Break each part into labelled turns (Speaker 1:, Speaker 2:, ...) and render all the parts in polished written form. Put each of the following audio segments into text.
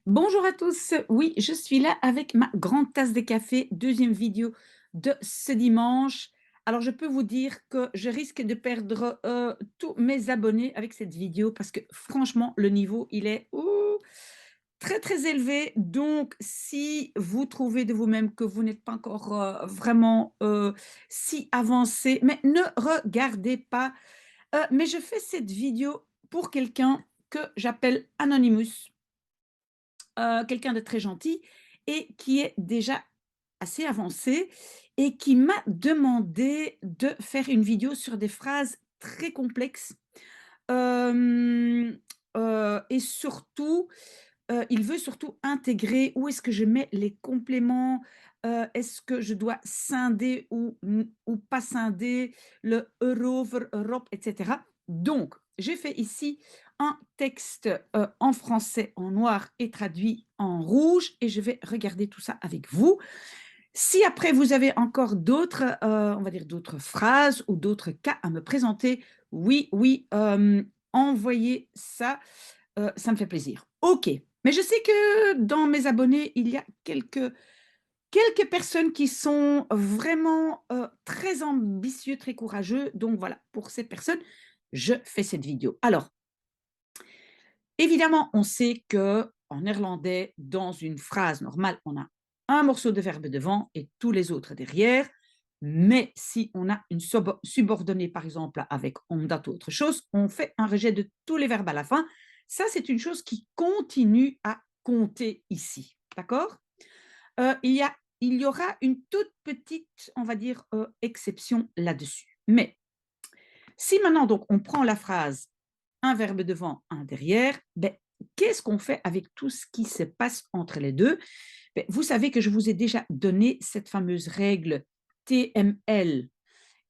Speaker 1: Bonjour à tous, oui, je suis là avec ma grande tasse de café, deuxième vidéo de ce dimanche. Alors, je peux vous dire que je risque de perdre tous mes abonnés avec cette vidéo parce que franchement, le niveau, il est très, très élevé. Donc, si vous trouvez de vous-même que vous n'êtes pas encore vraiment si avancé, mais ne regardez pas. Mais je fais cette vidéo pour quelqu'un que j'appelle Anonymous, quelqu'un de très gentil et qui est déjà assez avancé et qui m'a demandé de faire une vidéo sur des phrases très complexes. Hem, et surtout, il veut surtout intégrer où est-ce que je mets les compléments, est-ce que je dois scinder ou pas scinder, le erover, Europe, et cetera. Donc, j'ai fait ici un texte, en français en noir et traduit en rouge et je vais regarder tout ça avec vous. Si après vous avez encore d'autres, on va dire d'autres phrases ou d'autres cas à me présenter, oui, oui, envoyez ça, ça me fait plaisir. OK, mais je sais que dans mes abonnés, il y a quelques personnes qui sont vraiment, très ambitieux, très courageux. Donc voilà, pour ces personnes, je fais cette vidéo. Alors, évidemment, on sait que en néerlandais, dans une phrase normale, on a un morceau de verbe devant et tous les autres derrière. Mais si on a une subordonnée, par exemple, avec omdat ou autre chose, on fait un rejet de tous les verbes à la fin. Ça, c'est une chose qui continue à compter ici. D'accord? Il y aura une toute petite, on va dire, exception là-dessus. Mais si maintenant, donc, on prend la phrase un verbe devant, un derrière, ben, qu'est-ce qu'on fait avec tout ce qui se passe entre les deux? Ben, vous savez que je vous ai déjà donné cette fameuse règle TML.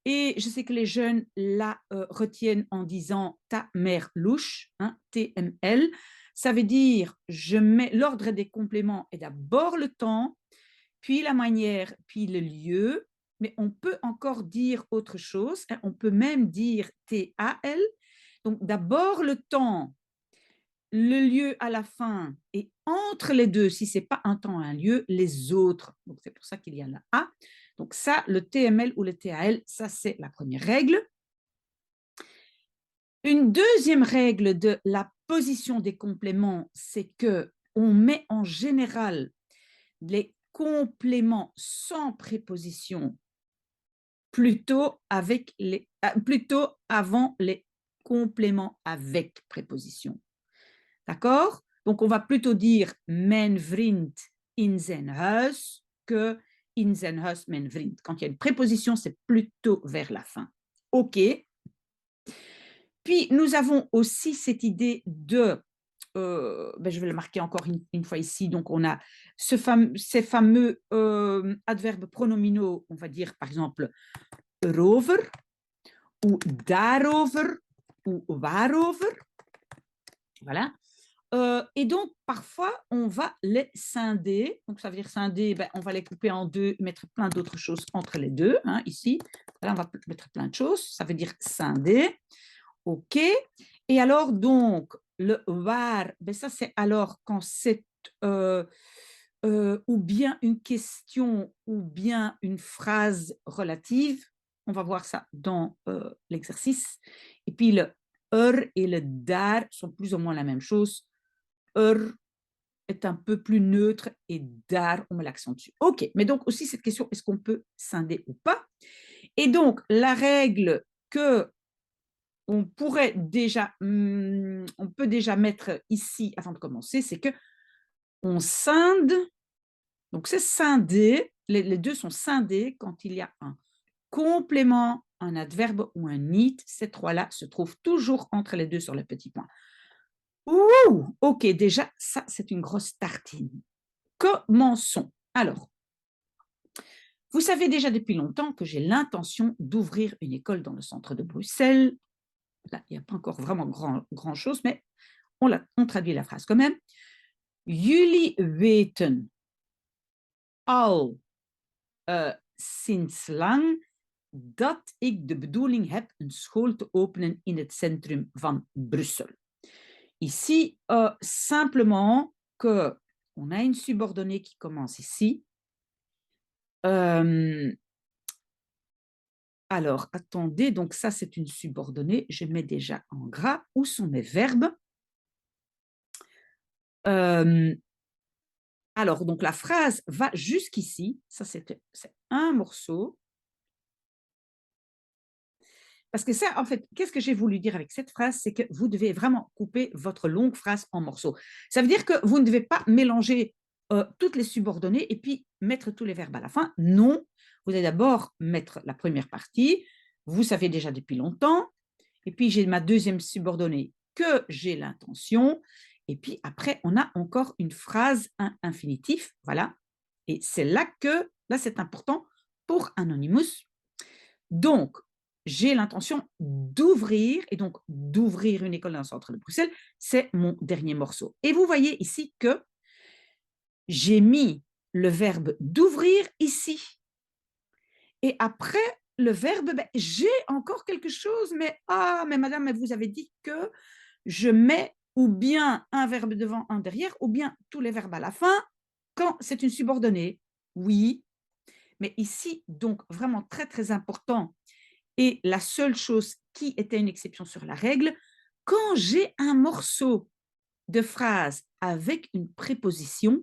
Speaker 1: Et je sais que les jeunes la retiennent en disant ta mère louche, hein, TML. Ça veut dire je mets l'ordre des compléments est d'abord le temps, puis la manière, puis le lieu. Mais on peut encore dire autre chose, hein. On peut même dire TAL. Donc d'abord le temps, le lieu à la fin et entre les deux, si ce n'est pas un temps, un lieu, les autres. Donc c'est pour ça qu'il y a la A. Donc ça, le TML ou le TAL, ça c'est la première règle. Une deuxième règle de la position des compléments, c'est que on met en général les compléments sans préposition plutôt avant les compléments avec préposition. D'accord? Donc, on va plutôt dire mijn vriend in zijn huis que in zijn huis mijn vriend. Quand il y a une préposition, c'est plutôt vers la fin. OK. Puis, nous avons aussi cette idée de, ben, je vais le marquer encore une fois ici, donc on a ces fameux adverbes pronominaux, on va dire par exemple erover ou daarover ou waarover. Voilà. Et donc, parfois, on va les scinder. Donc, ça veut dire scinder, ben, on va les couper en deux, mettre plein d'autres choses entre les deux. Hein, ici, là, on va mettre plein de choses. Ça veut dire scinder. OK. Et alors, donc, le waar, ben, ça, c'est alors quand c'est ou bien une question ou bien une phrase relative. On va voir ça dans l'exercice. Et puis, le et le daar sont plus ou moins la même chose. Est un peu plus neutre et daar, on met l'accent dessus. OK, mais donc aussi cette question, est-ce qu'on peut scinder ou pas? Et donc, la règle que on peut déjà mettre ici avant de commencer, c'est que on scinde, donc c'est scindé, les deux sont scindés quand il y a un complément, un adverbe ou un it. Ces trois-là se trouvent toujours entre les deux sur le petit point. Ouh, OK, déjà, ça, c'est une grosse tartine. Commençons. Alors, vous savez déjà depuis longtemps que j'ai l'intention d'ouvrir une école dans le centre de Bruxelles. Là, il n'y a pas encore vraiment grand chose, mais on traduit la phrase quand même. Jullie weten al sinds lang dat ik de bedoeling heb een school te openen in het centrum van Brussel. Ici, simplement que On a une subordonnée qui commence ici. Hem, alors, attendez, donc ça, c'est une subordonnée. Je mets déjà en gras. Où sont mes verbes? Hem, alors, donc la phrase va jusqu'ici. Ça, c'est un morceau. Parce que ça, en fait, qu'est-ce que j'ai voulu dire avec cette phrase? C'est que vous devez vraiment couper votre longue phrase en morceaux. Ça veut dire que vous ne devez pas mélanger toutes les subordonnées et puis mettre tous les verbes à la fin. Non, vous allez d'abord mettre la première partie. Vous savez déjà depuis longtemps. Et puis, j'ai ma deuxième subordonnée que j'ai l'intention. Et puis, après, on a encore une phrase, un infinitif. Voilà. Et c'est là, c'est important pour Anonymous. Donc, j'ai l'intention d'ouvrir, et donc d'ouvrir une école dans le centre de Bruxelles, c'est mon dernier morceau. Et vous voyez ici que j'ai mis le verbe d'ouvrir ici. Et après le verbe, ben, j'ai encore quelque chose, mais madame, mais vous avez dit que je mets ou bien un verbe devant, un derrière, ou bien tous les verbes à la fin, quand c'est une subordonnée. Oui, mais ici, donc vraiment très, très important, et la seule chose qui était une exception sur la règle, quand j'ai un morceau de phrase avec une préposition,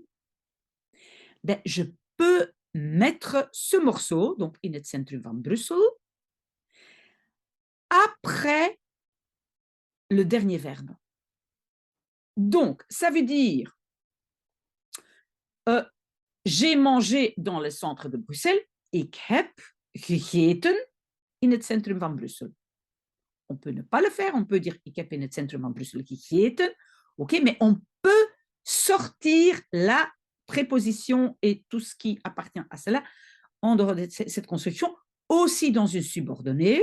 Speaker 1: ben, je peux mettre ce morceau, donc in het centrum van Brussel, après le dernier verbe. Donc, ça veut dire euh, j'ai mangé dans le centre de Bruxelles, ik heb gegeten in het centrum van Brussel. On peut ne pas le faire, on peut dire ik heb in het centrum van Brussel gegeten, ok, mais on peut sortir la préposition et tout ce qui appartient à cela en dehors de cette construction, aussi dans une subordonnée.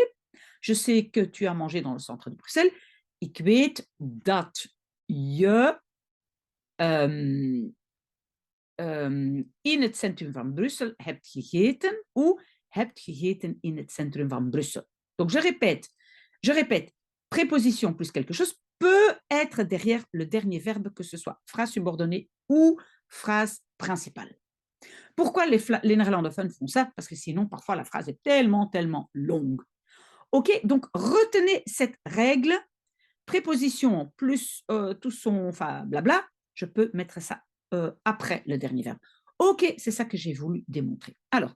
Speaker 1: Je sais que tu as mangé dans le centre de Bruxelles. Ik weet dat je in het centrum van Brussel hebt gegeten ou hebt gegeten in het centrum van Brussel. Donc je répète, préposition plus quelque chose peut être derrière le dernier verbe, que ce soit phrase subordonnée ou phrase principale. Pourquoi les néerlandophones font ça? Parce que sinon, parfois, la phrase est tellement, tellement longue. OK, donc retenez cette règle. Préposition plus tout son, enfin, blabla, je peux mettre ça après le dernier verbe. OK, c'est ça que j'ai voulu démontrer. Alors,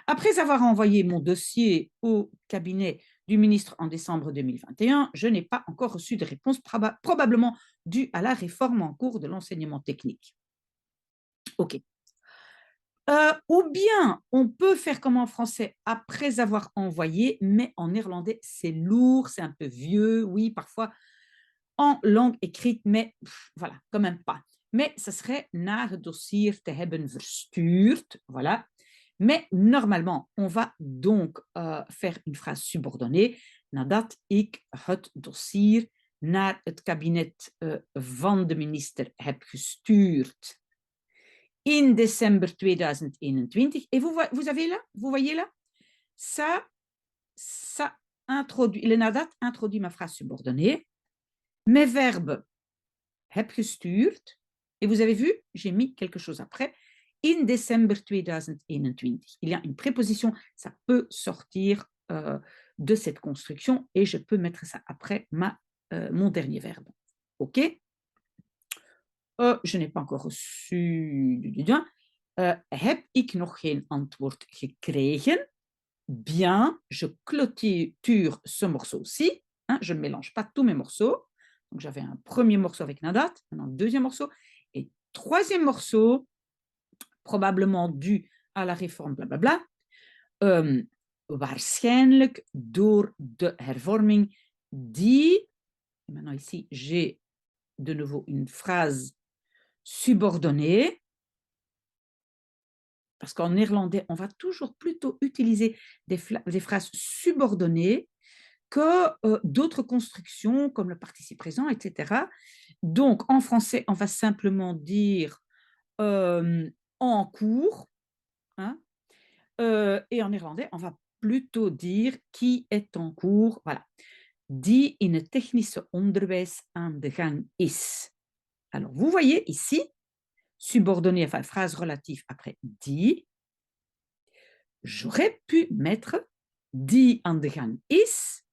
Speaker 1: après avoir envoyé mon dossier au cabinet du ministre en décembre 2021, je n'ai pas encore reçu de réponse, probablement due à la réforme en cours de l'enseignement technique. OK. Ou bien, on peut faire comme en français après avoir envoyé, mais en néerlandais, c'est lourd, c'est un peu vieux. Oui, parfois, en langue écrite, mais voilà, quand même pas. Mais ce serait naar het dossier te hebben verstuurd, voilà. Mais normalement, on va donc faire une phrase subordonnée. Nadat ik het dossier naar het kabinet van de minister heb gestuurd in décembre 2021. Et vous avez là, vous voyez là, ça introduit, le nadat introduit ma phrase subordonnée. Mes verbes heb gestuurd, et vous avez vu, j'ai mis quelque chose après, in décembre 2021. Il y a une préposition, ça peut sortir de cette construction et je peux mettre ça après mon dernier verbe. OK? Je n'ai pas encore reçu. Heb ik nog geen antwoord gekregen? Bien, je clôture ce morceau-ci. Hein, je ne mélange pas tous mes morceaux. Donc, j'avais un premier morceau avec Nadat, un deuxième morceau, et troisième morceau, probablement dû à la réforme, blablabla. Waarschijnlijk door de hervorming die, et maintenant ici, j'ai de nouveau une phrase subordonnée, parce qu'en néerlandais, on va toujours plutôt utiliser des phrases subordonnées que d'autres constructions comme le participe présent, etc. Donc, en français, on va simplement dire en cours, hein, et en néerlandais, on va plutôt dire qui est en cours, voilà. Die in het technische onderwijs aan de gang is. Alors, vous voyez ici, subordonné, enfin phrase relative après die. J'aurais pu mettre die aan de gang is.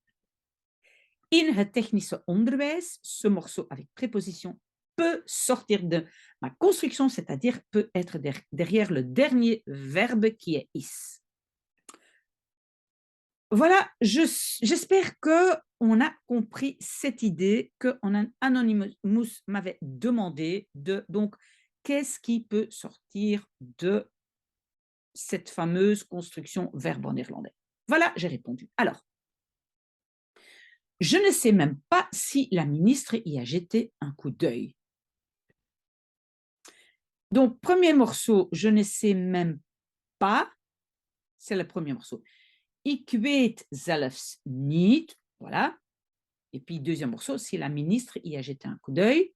Speaker 1: In het technische onderwijs, ce morceau avec préposition peut sortir de ma construction, c'est-à-dire peut être derrière le dernier verbe qui est is. Voilà, j'espère qu'on a compris cette idée que Anonymous m'avait demandé de, donc, qu'est-ce qui peut sortir de cette fameuse construction verbe en néerlandais. Voilà, j'ai répondu. Alors, je ne sais même pas si la ministre y a jeté un coup d'œil. Donc, premier morceau, je ne sais même pas, c'est le premier morceau. Ik weet zelfs niet, voilà. Et puis, deuxième morceau, si la ministre y a jeté un coup d'œil.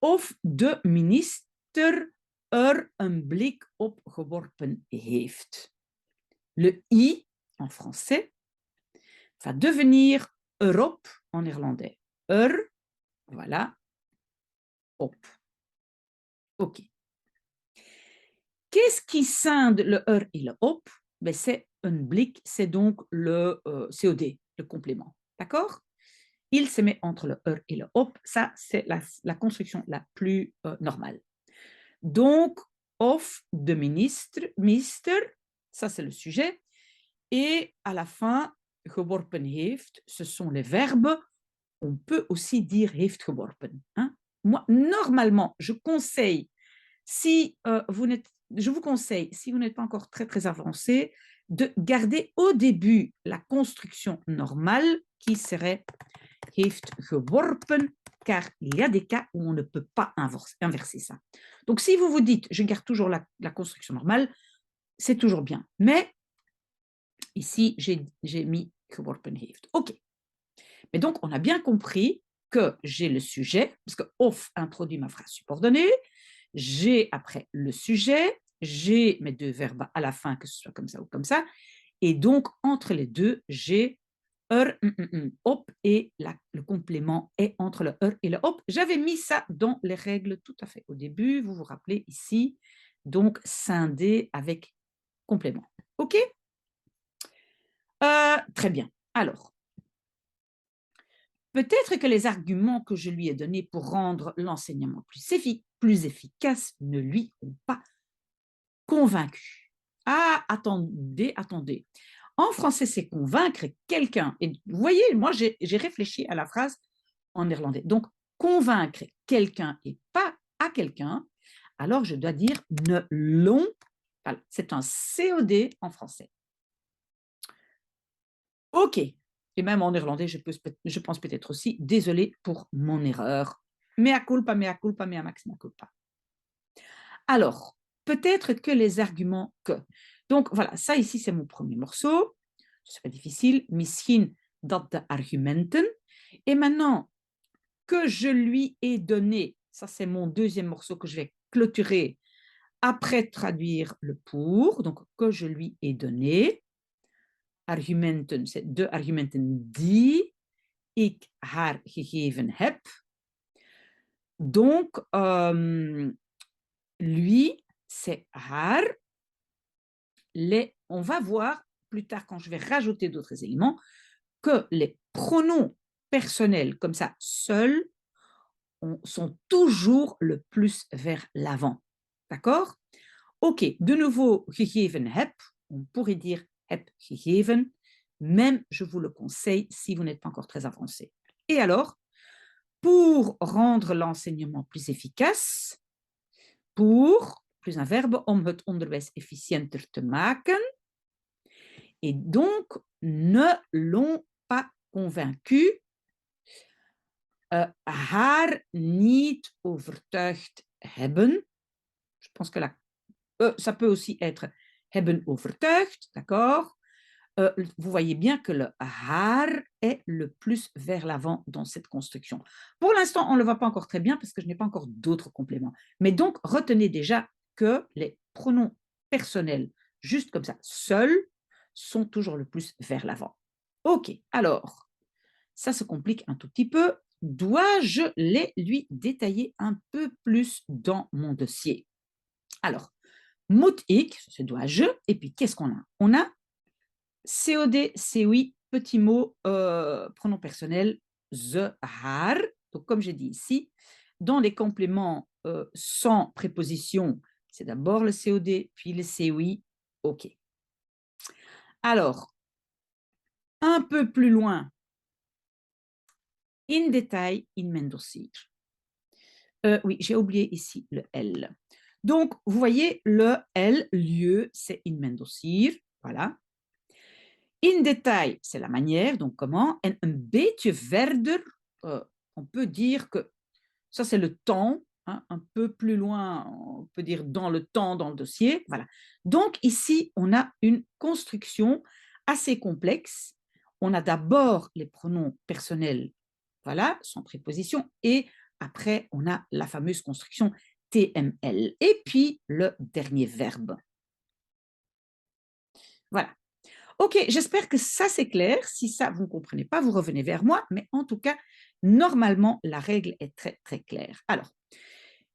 Speaker 1: Of de minister een blik op geworpen heeft. Le i, en français, va devenir erop en néerlandais. Voilà, op. OK. Qu'est-ce qui scinde le et le op? Ben, c'est un blik, c'est donc le COD, le complément. D'accord? Il se met entre le et le op. Ça, c'est la construction la plus normale. Donc, of de minister, ça c'est le sujet. Et à la fin, geworpen heeft, ce sont les verbes. On peut aussi dire heeft geworpen. Hein? Moi, normalement, je vous conseille, si vous n'êtes pas encore très, très avancé, de garder au début la construction normale qui serait heeft geworpen, car il y a des cas où on ne peut pas inverser ça. Donc, si vous vous dites, je garde toujours la construction normale, c'est toujours bien. Mais ici, j'ai mis geworpen heeft. OK. Mais donc, on a bien compris que j'ai le sujet, parce que of introduit ma phrase subordonnée, j'ai après le sujet, j'ai mes deux verbes à la fin, que ce soit comme ça ou comme ça, et donc entre les deux, j'ai op et le complément est entre le et le op. J'avais mis ça dans les règles tout à fait au début, vous vous rappelez ici, donc scindé avec complément. OK? Très bien. Alors, peut-être que les arguments que je lui ai donnés pour rendre l'enseignement plus efficace ne lui ont pas convaincu. Ah, attendez, attendez. En français, c'est convaincre quelqu'un. Et vous voyez, moi, j'ai réfléchi à la phrase en néerlandais. Donc, convaincre quelqu'un et pas à quelqu'un, alors je dois dire ne l'ont. C'est un COD en français. OK. Et même en néerlandais, je pense peut-être aussi, désolé pour mon erreur. Mea culpa, mea culpa, mea maxima culpa. Alors, peut-être que les arguments que. Donc voilà, ça ici, c'est mon premier morceau. C'est pas difficile. Misschien dat de argumenten. Et maintenant que je lui ai donné, ça c'est mon deuxième morceau que je vais clôturer après traduire le pour, donc que je lui ai donné. Argumenten, c'est de argumenten die ik haar gegeven heb. Donc, lui, c'est haar. On va voir plus tard, quand je vais rajouter d'autres éléments, que les pronoms personnels, comme ça, seuls, sont toujours le plus vers l'avant. D'accord? OK, de nouveau, gegeven heb, on pourrait dire heb gegeven, même je vous le conseille si vous n'êtes pas encore très avancé. Et alors, pour rendre l'enseignement plus efficace, pour, plus un verbe, om het onderwijs efficiënter te maken, et donc ne l'ont pas convaincu, haar niet overtuigd hebben. Je pense que ça peut aussi être hebben overtuigd, d'accord? Vous voyez bien que le haar est le plus vers l'avant dans cette construction. Pour l'instant, on ne le voit pas encore très bien parce que je n'ai pas encore d'autres compléments. Mais donc, retenez déjà que les pronoms personnels, juste comme ça, seuls, sont toujours le plus vers l'avant. OK, alors, ça se complique un tout petit peu. dois-je les lui détailler un peu plus dans mon dossier? Alors, moet ik, c'est dois-je, et puis qu'est-ce qu'on a? On a COD, c'est oui, petit mot, pronom personnel, ze, haar. Donc, comme j'ai dit ici, dans les compléments sans préposition, c'est d'abord le COD, puis le COI. OK. Alors, un peu plus loin, in détail, in mijn dossier. Oui, j'ai oublié ici le L. Donc, vous voyez, le L, lieu, c'est in mijn dossier. Voilà. In détail, c'est la manière, donc comment. En een beetje verder, on peut dire que ça, c'est le temps. Hein, un peu plus loin, on peut dire dans le temps, dans le dossier. Voilà. Donc, ici, on a une construction assez complexe. On a d'abord les pronoms personnels, voilà, sans préposition, et après, on a la fameuse construction TML, et puis le dernier verbe. Voilà. Ok, j'espère que ça c'est clair. Si ça, vous ne comprenez pas, vous revenez vers moi. Mais en tout cas, normalement, la règle est très, très claire. Alors,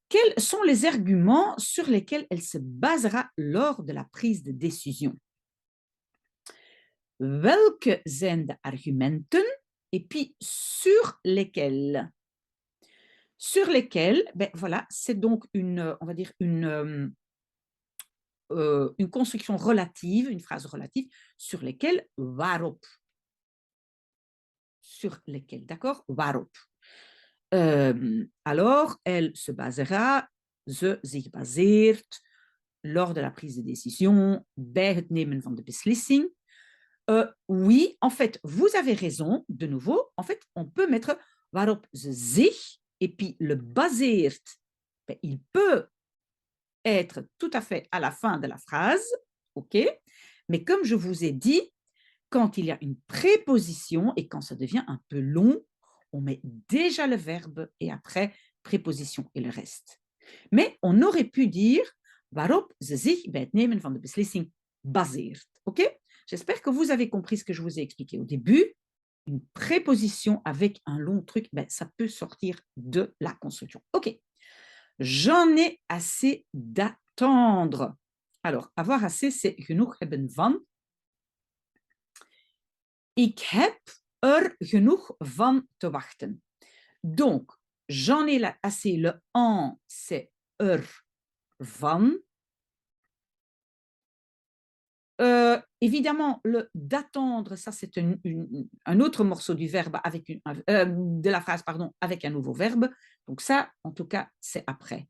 Speaker 1: quels sont les arguments sur lesquels elle se basera lors de la prise de décision? Welke zijn de argumenten? Et puis, sur lesquels? Sur lesquels, ben voilà, c'est donc une, on va dire, une construction relative, une phrase relative, sur lesquels, waarop. Sur lesquels, d'accord? Waarop. Alors, elle se basera, ze zich baseert, lors de la prise de décision, bij het nemen van de beslissing. Oui, en fait, vous avez raison, de nouveau, en fait, on peut mettre waarop ze zich, et puis le baseert, ben, il peut être tout à fait à la fin de la phrase, ok? Mais comme je vous ai dit, quand il y a une préposition et quand ça devient un peu long, on met déjà le verbe et après préposition et le reste. Mais on aurait pu dire waarop ze zich bij het nemen van de beslissing baseert. Ok? J'espère que vous avez compris ce que je vous ai expliqué au début. Une préposition avec un long truc, ben, ça peut sortir de la construction. Ok. J'en ai assez d'attendre. Alors, avoir assez, c'est genoeg hebben van. Ik heb genoeg van te wachten. Donc, j'en ai assez. Le en, c'est van. Évidemment, le d'attendre, ça c'est un autre morceau du verbe avec de la phrase, pardon, avec un nouveau verbe. Donc ça, en tout cas, c'est après.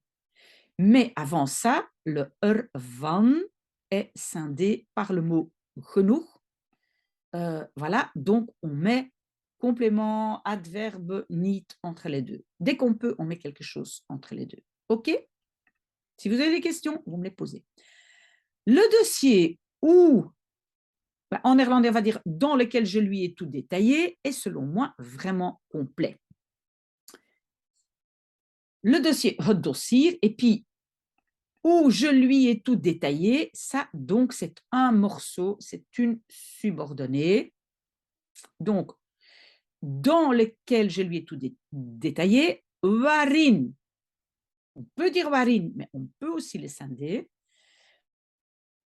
Speaker 1: Mais avant ça, le van est scindé par le mot genoeg. Voilà, donc on met complément, adverbe, niet entre les deux. Dès qu'on peut, on met quelque chose entre les deux. OK? Si vous avez des questions, vous me les posez. Le dossier où, en néerlandais, on va dire dans lequel je lui ai tout détaillé, est selon moi vraiment complet. Le dossier, het dossier, et puis où je lui ai tout détaillé, ça, donc, c'est un morceau, c'est une subordonnée. Donc, dans lequel je lui ai tout détaillé, waarin. On peut dire waarin, mais on peut aussi les scinder.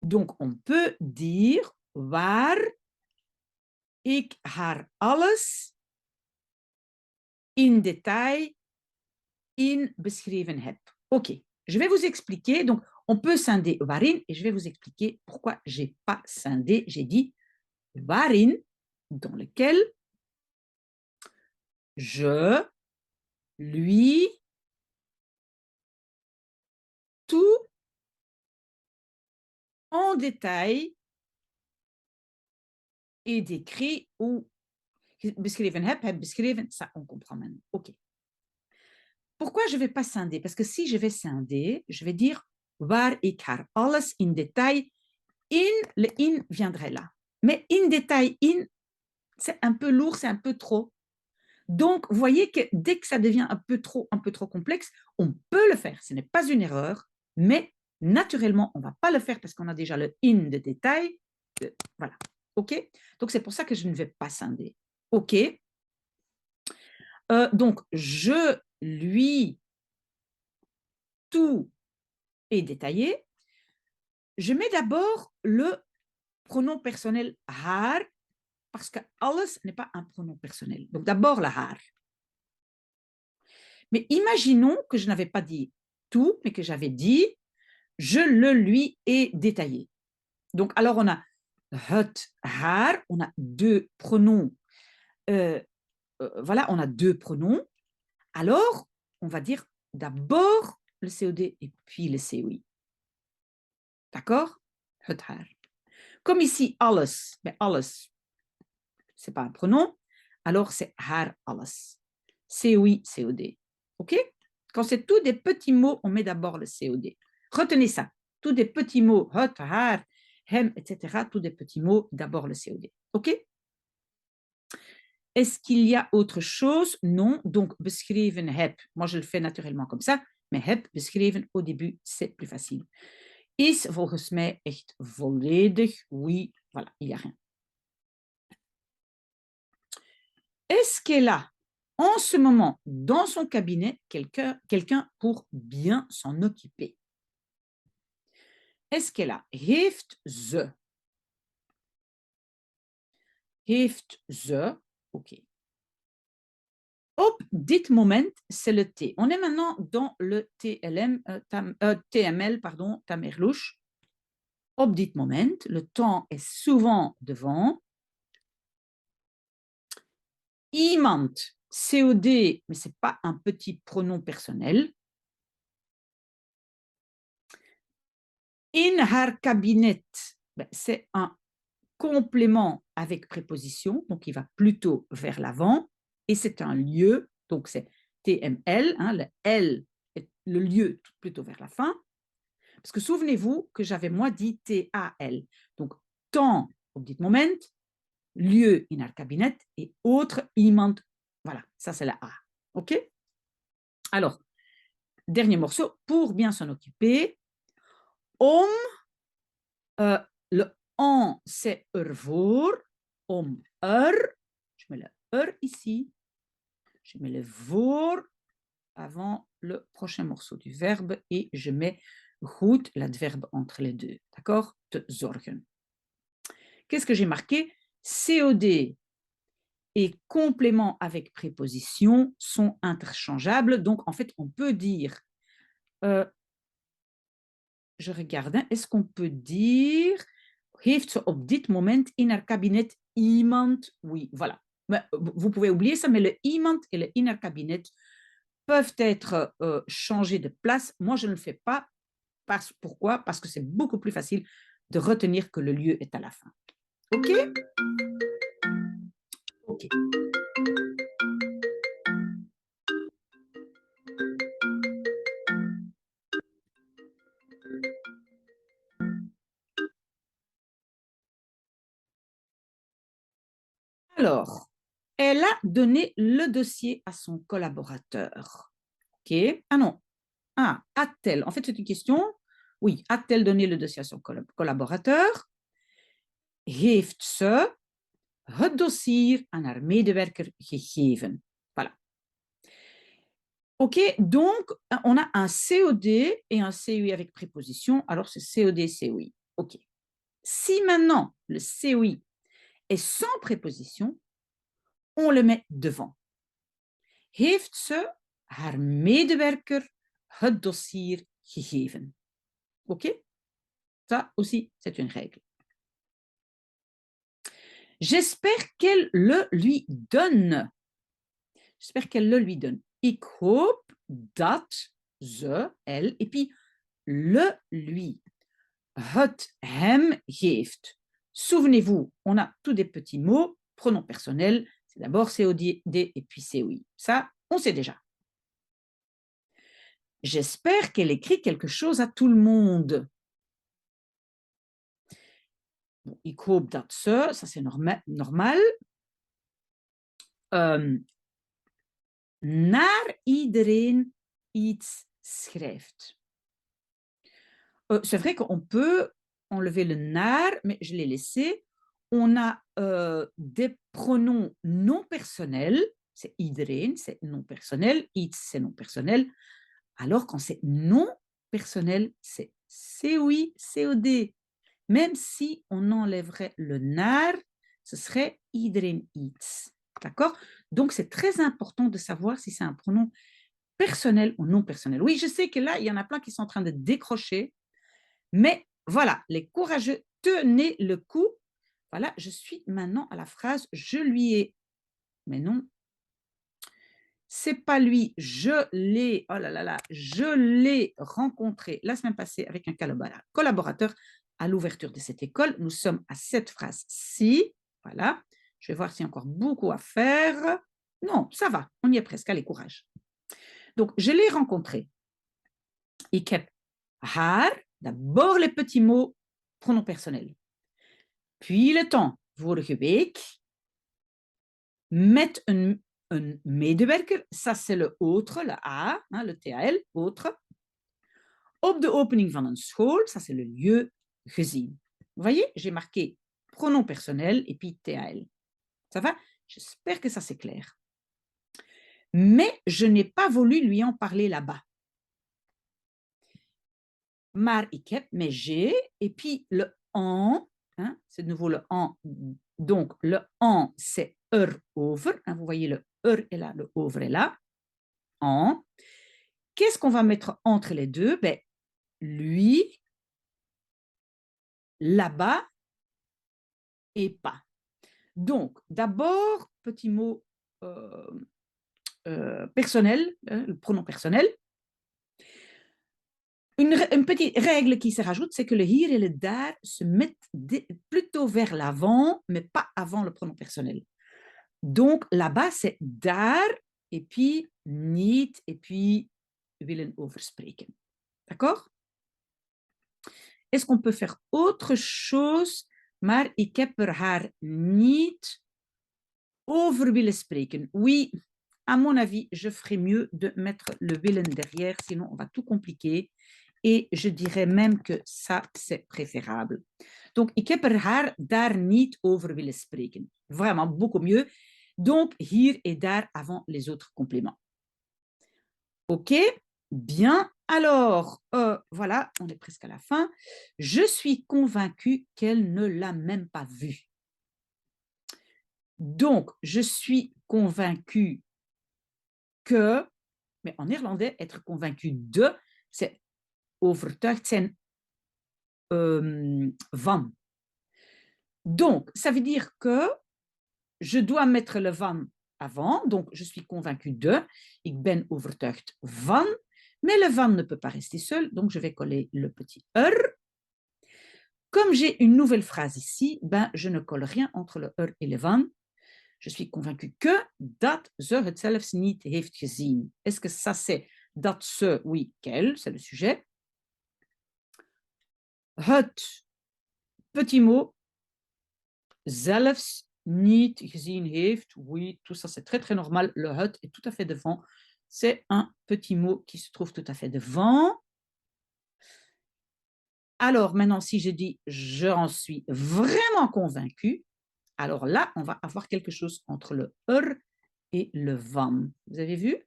Speaker 1: Donc, on peut dire waar ik haar alles in detail in beschreven heb. OK, je vais vous expliquer. Donc, on peut scinder waarin et je vais vous expliquer pourquoi je n'ai pas scindé. J'ai dit waarin, dans lequel je lui tout en détail et décrit ou beschreven heb beschreven, ça on comprend maintenant. OK. Pourquoi je ne vais pas scinder? Parce que si je vais scinder, je vais dire waar ik haar alles in détail, le in viendrait là. Mais in détail, c'est un peu lourd, c'est un peu trop. Donc, vous voyez que dès que ça devient un peu trop complexe, on peut le faire. Ce n'est pas une erreur, mais naturellement, on ne va pas le faire parce qu'on a déjà le in de détail. Voilà. OK? Donc, c'est pour ça que je ne vais pas scinder. OK? Donc, je, lui, tout est détaillé. Je mets d'abord le pronom personnel haar, parce que alles n'est pas un pronom personnel. Donc, d'abord la haar. Mais imaginons que je n'avais pas dit tout, mais que j'avais dit je le lui ai détaillé. Donc, alors on a het, haar, on a deux pronoms. Voilà, on a deux pronoms. Alors, on va dire d'abord le COD et puis le COI. D'accord? Het, haar. Comme ici, alles. Mais alles, ce n'est pas un pronom. Alors, c'est haar, alles. COI, COD. OK? Quand c'est tous des petits mots, on met d'abord le COD. Retenez ça. Tous des petits mots, het, haar, hem, etc. Tous des petits mots, d'abord le COD. OK? Est-ce qu'il y a autre chose? Non. Donc, beschreven heb. Moi, je le fais naturellement comme ça. Mais heb, beschreven, au début, c'est plus facile. Is volgens mij echt volledig. Oui, voilà, il n'y a rien. Est-ce qu'elle a en ce moment dans son cabinet quelqu'un pour bien s'en occuper? Est-ce qu'elle a? Heeft ze? Heeft ze? OK. Op dit moment, c'est le T. On est maintenant dans le TML, pardon, Tamerlouche. Op dit moment, le temps est souvent devant. Iemand, COD, mais ce n'est pas un petit pronom personnel. In haar kabinet, ben, c'est un complément avec préposition, donc il va plutôt vers l'avant, et c'est un lieu, donc c'est TML, hein, le L est le lieu plutôt vers la fin, parce que souvenez-vous que j'avais moi dit TAL, donc temps au dit moment, lieu in haar kabinet, et autre iemand, voilà, ça c'est la A, ok? Alors, dernier morceau, pour bien s'en occuper, om, le en, c'est ervoor, om er, je mets le er ici, je mets le voor avant le prochain morceau du verbe et je mets goed, l'adverbe entre les deux, d'accord? Te zorgen. Qu'est-ce que j'ai marqué? COD et complément avec préposition sont interchangeables, donc en fait on peut dire, je regarde, hein, est-ce qu'on peut dire heeft ze op dit moment in haar kabinet iemand? Oui, voilà. Mais, vous pouvez oublier ça, mais le iemand et le in haar kabinet peuvent être changés de place. Moi, je ne le fais pas. Pourquoi? Parce que c'est beaucoup plus facile de retenir que le lieu est à la fin. OK? OK. Alors, elle a donné le dossier à son collaborateur. OK? Ah non. Ah, a-t-elle? En fait, c'est une question. Oui, a-t-elle donné le dossier à son collaborateur? Heeft ze het dossier aan haar medewerker gegeven? Voilà. OK, donc on a un COD et un COI avec préposition. Alors, c'est COD, COI. OK. Si maintenant le COI est sans préposition, on le met devant. Heeft ze haar medewerker het dossier gegeven? OK? Ça aussi, c'est une règle. J'espère qu'elle le lui donne. J'espère qu'elle le lui donne. Ik hoop dat ze, elle, et puis le lui, het hem geeft. Souvenez-vous, on a tous des petits mots, pronom personnel, c'est d'abord COD et puis COI. Ça, on sait déjà. J'espère qu'elle écrit quelque chose à tout le monde. Bon, ik hoop dat ze, ça c'est normal. Naar iedereen iets schrijft. C'est vrai qu'on peut enlever le naar, mais je l'ai laissé. On a des pronoms non personnels, c'est iedereen, c'est non personnel, iets, c'est non personnel. Alors, quand c'est non personnel, c'est COI, COD. Même si on enlèverait le naar, ce serait iedereen iets. D'accord? Donc, c'est très important de savoir si c'est un pronom personnel ou non personnel. Oui, je sais que là, il y en a plein qui sont en train de décrocher, mais voilà, les courageux, tenez le coup. Voilà, je suis maintenant à la phrase je lui ai. Mais non, c'est pas lui, je l'ai, oh là là là, je l'ai rencontré la semaine passée avec un collaborateur à l'ouverture de cette école. Nous sommes à cette phrase-ci. Voilà, je vais voir s'il y a encore beaucoup à faire. Non, ça va, on y est presque, allez, courage. Donc, je l'ai rencontré. Ik heb haar, d'abord les petits mots, pronom personnel. Puis le temps, vorige week, met een medewerker, ça c'est le autre, le A, hein, le TAL, autre. Op de opening van een school, ça c'est le lieu, gezien. Vous voyez, j'ai marqué pronom personnel et puis TAL. Ça va? J'espère que ça c'est clair. Mais je n'ai pas voulu lui en parler là-bas. Maar ik heb, mais j'ai, et puis le en, hein, c'est de nouveau le en. Donc le en, c'est over. Hein, vous voyez, le est là, le over est là. En. Qu'est-ce qu'on va mettre entre les deux? Ben, lui, là-bas et pas. Donc, d'abord, petit mot personnel, le pronom personnel. Une petite règle qui se rajoute, c'est que le hier et le daar se mettent plutôt vers l'avant, mais pas avant le pronom personnel. Donc, là-bas, c'est daar, et puis niet, et puis willen overspreken. D'accord? Est-ce qu'on peut faire autre chose? Maar ik heb haar niet over willen spreken. Oui, à mon avis, je ferais mieux de mettre le willen derrière, sinon on va tout compliquer. Et je dirais même que ça, c'est préférable. Donc, ik heb haar daar niet over willen spreken. Vraiment beaucoup mieux. Donc, hier et daar avant les autres compléments. OK? Bien. Alors, voilà, on est presque à la fin. Je suis convaincue qu'elle ne l'a même pas vu. Donc, je suis convaincue que, mais en néerlandais, être convaincu de, c'est overtuigd zijn van. Donc, ça veut dire que je dois mettre le van avant, donc je suis convaincu de, ik ben overtuigd van, mais le van ne peut pas rester seul, donc je vais coller le petit Comme j'ai une nouvelle phrase ici, ben, je ne colle rien entre le et le van. Je suis convaincu que dat ze het zelfs niet heeft gezien. Est-ce que ça c'est dat ze, oui, qu'elle, c'est le sujet. Het, petit mot, zelfs niet gezien heeft, oui, tout ça c'est très très normal. Le het est tout à fait devant. C'est un petit mot qui se trouve tout à fait devant. Alors maintenant, si je dis j'en suis vraiment convaincu, alors là, on va avoir quelque chose entre le et le van. Vous avez vu?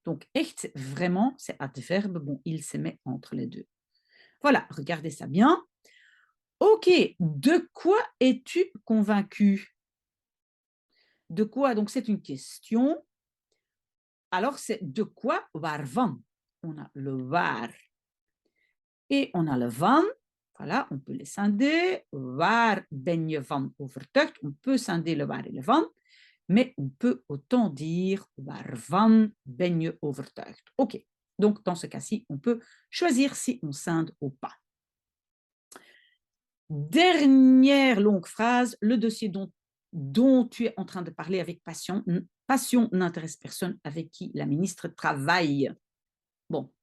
Speaker 1: Donc, echt, vraiment, c'est adverbe. Bon, il se met entre les deux. Voilà, regardez ça bien. Ok, de quoi es-tu convaincu? De quoi? Donc, c'est une question. Alors, c'est de quoi? Waarvan. On a le waar. Et on a le van. Voilà, on peut les scinder. Waar ben je van overtuigd? On peut scinder le waar et le van. Mais on peut autant dire waarvan ben je overtuigd. OK. Donc, dans ce cas-ci, on peut choisir si on scinde ou pas. Dernière longue phrase, le dossier dont tu es en train de parler avec passion. Passion n'intéresse personne avec qui la ministre travaille. Bon,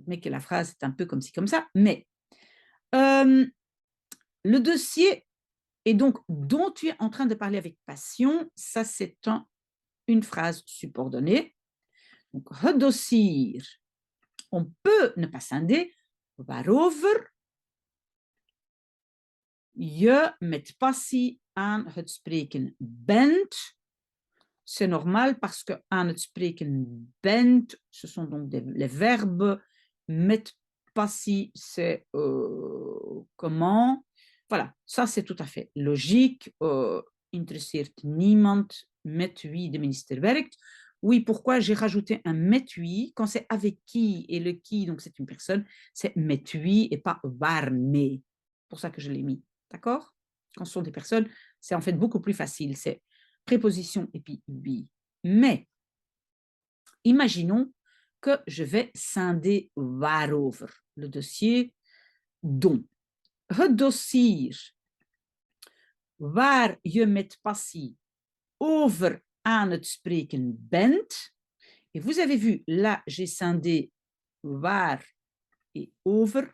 Speaker 1: mais que la phrase est un peu comme ci, comme ça, mais le dossier et donc dont tu es en train de parler avec passion, ça c'est une phrase subordonnée. Donc, het dossier, on peut ne pas scinder, waarover je met passie aan het spreken bent, c'est normal parce que aan het spreken bent, ce sont donc les verbes. Met passie, c'est comment. Voilà, ça c'est tout à fait logique. Interesseert niemand met wie de minister werkt. Oui, pourquoi j'ai rajouté un met wie quand c'est avec qui et le qui, donc c'est une personne, c'est met wie et pas waarmee. C'est pour ça que je l'ai mis. D'accord? Quand ce sont des personnes, c'est en fait beaucoup plus facile. C'est préposition et puis wie. Mais imaginons que je vais scinder waarover, le dossier dont. Het dossier waar je met passie over aan het spreken bent. Et vous avez vu, là, j'ai scindé waar et over.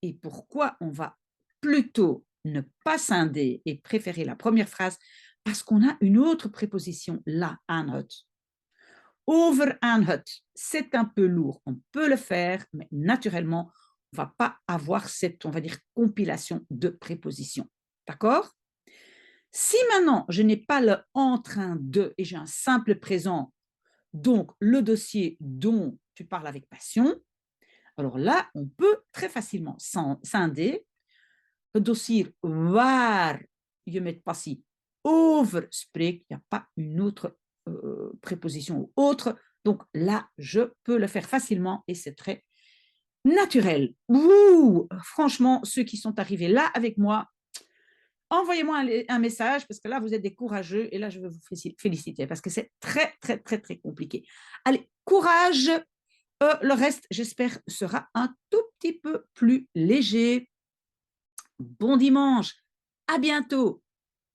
Speaker 1: Et pourquoi on va plutôt ne pas scinder et préférer la première phrase? Parce qu'on a une autre préposition là, aan het. Over aan het, c'est un peu lourd. On peut le faire, mais naturellement, on ne va pas avoir cette, on va dire, compilation de prépositions. D'accord? Si maintenant, je n'ai pas le en train de et j'ai un simple présent, donc le dossier dont tu parles avec passion, alors là, on peut très facilement scinder. Het dossier waar je met passie over spreekt, il n'y a pas une autre préposition ou autre. Donc là, je peux le faire facilement et c'est très naturel. Ouh, franchement, ceux qui sont arrivés là avec moi, envoyez-moi un message parce que là, vous êtes des courageux et là, je veux vous féliciter parce que c'est très, très, très, très compliqué. Allez, courage. Le reste, j'espère, sera un tout petit peu plus léger. Bon dimanche. À bientôt.